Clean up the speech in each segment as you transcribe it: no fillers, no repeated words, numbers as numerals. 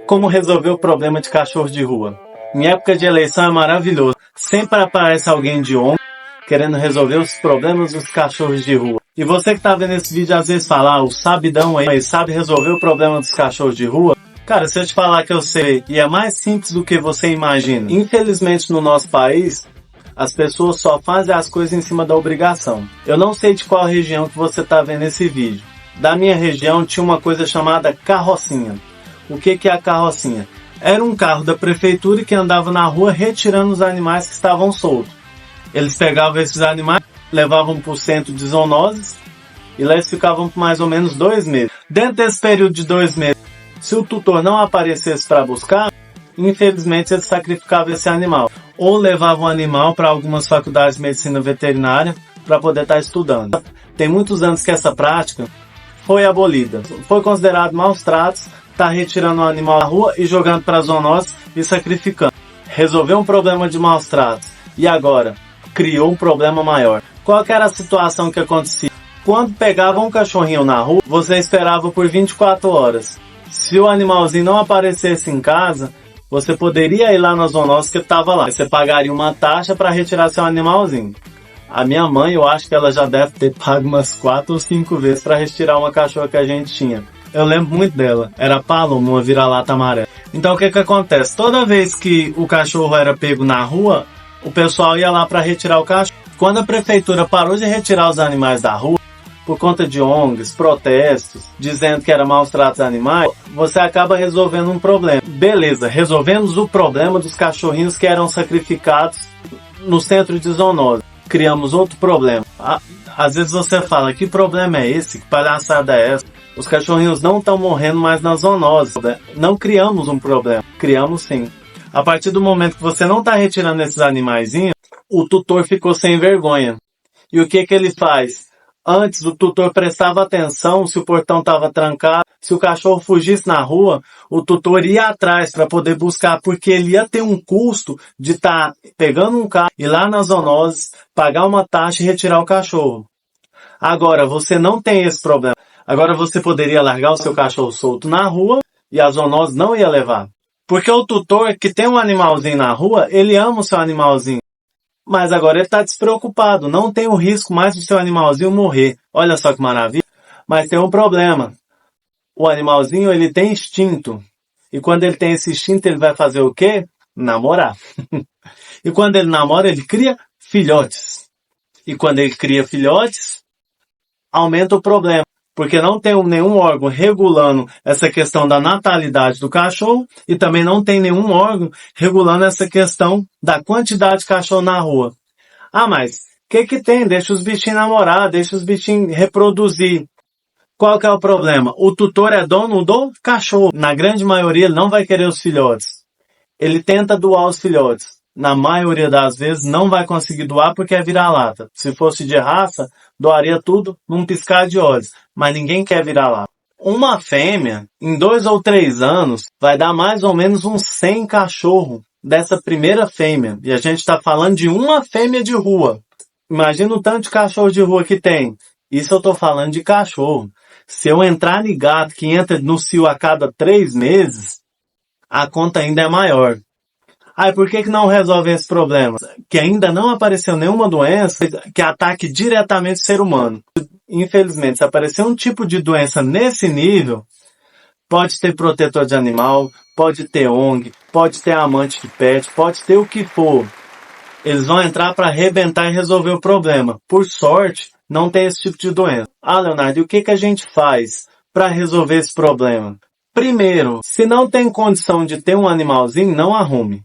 Como resolver o problema de cachorro de rua? Em época de eleição é maravilhoso. Sempre aparece alguém de ONG querendo resolver os problemas dos cachorros de rua. E você que tá vendo esse vídeo às vezes fala, o sabidão aí sabe resolver o problema dos cachorros de rua? Cara, se eu te falar que eu sei, e é mais simples do que você imagina. Infelizmente no nosso país, as pessoas só fazem as coisas em cima da obrigação. Eu não sei de qual região que você tá vendo esse vídeo. Da minha região tinha uma coisa chamada carrocinha. O que é a carrocinha? Era um carro da prefeitura que andava na rua retirando os animais que estavam soltos. Eles pegavam esses animais, levavam para o centro de zoonoses e lá eles ficavam por mais ou menos 2 meses. Dentro desse período de 2 meses, se o tutor não aparecesse para buscar, infelizmente eles sacrificavam esse animal. Ou levavam o animal para algumas faculdades de medicina veterinária para poder estar estudando. Tem muitos anos que essa prática foi abolida. Foi considerado maus tratos, tá retirando o animal da rua e jogando para as zoonoses e sacrificando. Resolveu um problema de maus tratos. E agora? Criou um problema maior. Qual que era a situação que acontecia? Quando pegava um cachorrinho na rua, você esperava por 24 horas. Se o animalzinho não aparecesse em casa, você poderia ir lá na zoonose que estava lá. Você pagaria uma taxa para retirar seu animalzinho. A minha mãe, eu acho que ela já deve ter pago umas 4 ou 5 vezes para retirar uma cachorra que a gente tinha. Eu lembro muito dela. Era a Paloma, uma vira-lata amarela. Então o que acontece? Toda vez que o cachorro era pego na rua, o pessoal ia lá para retirar o cachorro. Quando a prefeitura parou de retirar os animais da rua, por conta de ONGs, protestos, dizendo que era maus tratos animais, você acaba resolvendo um problema. Beleza, resolvemos o problema dos cachorrinhos que eram sacrificados no centro de zoonose. Criamos outro problema. Às vezes você fala, que problema é esse? Que palhaçada é essa? Os cachorrinhos não estão morrendo mais na zoonose. Não criamos um problema. Criamos sim. A partir do momento que você não está retirando esses animaizinhos, o tutor ficou sem vergonha. E o que ele faz? Antes o tutor prestava atenção se o portão estava trancado, se o cachorro fugisse na rua, o tutor ia atrás para poder buscar, porque ele ia ter um custo de estar pegando um carro, ir lá nas zoonoses, pagar uma taxa e retirar o cachorro. Agora, você não tem esse problema. Agora você poderia largar o seu cachorro solto na rua e a zoonose não ia levar. Porque o tutor que tem um animalzinho na rua, ele ama o seu animalzinho. Mas agora ele está despreocupado, não tem o risco mais do seu animalzinho morrer. Olha só que maravilha. Mas tem um problema. O animalzinho, ele tem instinto. E quando ele tem esse instinto, ele vai fazer o quê? Namorar. E quando ele namora, ele cria filhotes. E quando ele cria filhotes, aumenta o problema. Porque não tem nenhum órgão regulando essa questão da natalidade do cachorro e também não tem nenhum órgão regulando essa questão da quantidade de cachorro na rua. Ah, mas o que tem? Deixa os bichinhos namorar, deixa os bichinhos reproduzir. Qual que é o problema? O tutor é dono do cachorro. Na grande maioria ele não vai querer os filhotes. Ele tenta doar os filhotes. Na maioria das vezes não vai conseguir doar porque é vira-lata. Se fosse de raça, doaria tudo num piscar de olhos. Mas ninguém quer vira-lata. Uma fêmea, em 2 ou 3 anos, vai dar mais ou menos uns 100 cachorros dessa primeira fêmea. E a gente está falando de uma fêmea de rua. Imagina o tanto de cachorro de rua que tem. Isso eu estou falando de cachorro. Se eu entrar em gato que entra no cio a cada 3 meses, a conta ainda é maior. Ah, e por que não resolve esse problema? Que ainda não apareceu nenhuma doença que ataque diretamente o ser humano. Infelizmente, se aparecer um tipo de doença nesse nível, pode ter protetor de animal, pode ter ONG, pode ter amante de pet, pode ter o que for. Eles vão entrar para arrebentar e resolver o problema. Por sorte, não tem esse tipo de doença. Ah, Leonardo, e o que a gente faz para resolver esse problema? Primeiro, se não tem condição de ter um animalzinho, não arrume.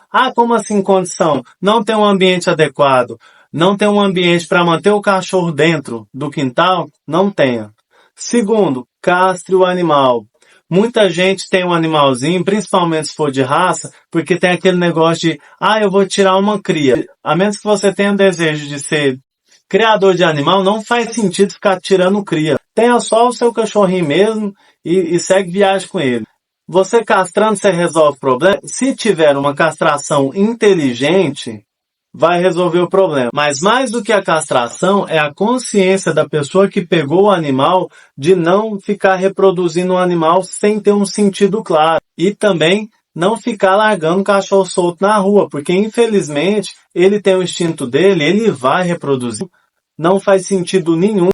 Ah, como assim condição? Não tem um ambiente adequado, não tem um ambiente para manter o cachorro dentro do quintal? Não tenha. Segundo, castre o animal. Muita gente tem um animalzinho, principalmente se for de raça, porque tem aquele negócio de, eu vou tirar uma cria. A menos que você tenha o desejo de ser criador de animal, não faz sentido ficar tirando cria. Tenha só o seu cachorrinho mesmo e segue viagem com ele. Você castrando, você resolve o problema. Se tiver uma castração inteligente, vai resolver o problema. Mas mais do que a castração, é a consciência da pessoa que pegou o animal de não ficar reproduzindo o animal sem ter um sentido claro. E também não ficar largando o cachorro solto na rua, porque infelizmente ele tem o instinto dele, ele vai reproduzir. Não faz sentido nenhum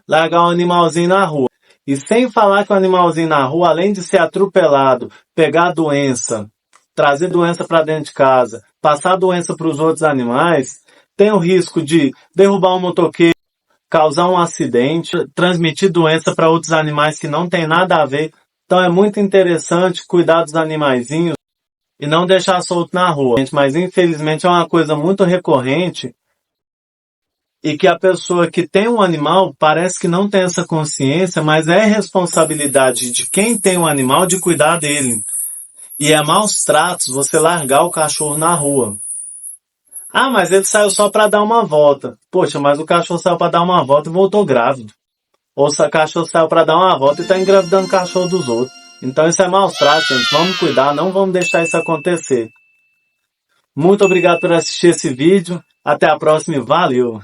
largar um animalzinho na rua. E sem falar que o animalzinho na rua, além de ser atropelado, pegar doença, trazer doença para dentro de casa, passar doença para os outros animais, tem o risco de derrubar um motoqueiro, causar um acidente, transmitir doença para outros animais que não tem nada a ver. Então é muito interessante cuidar dos animaizinhos e não deixar solto na rua. Mas infelizmente é uma coisa muito recorrente e que a pessoa que tem um animal parece que não tem essa consciência, mas é responsabilidade de quem tem um animal de cuidar dele. E é maus tratos você largar o cachorro na rua. Ah, mas ele saiu só para dar uma volta. Poxa, mas o cachorro saiu para dar uma volta e voltou grávido. Ou se o cachorro saiu para dar uma volta e está engravidando o cachorro dos outros. Então isso é maus tratos, gente. Vamos cuidar, não vamos deixar isso acontecer. Muito obrigado por assistir esse vídeo. Até a próxima e valeu!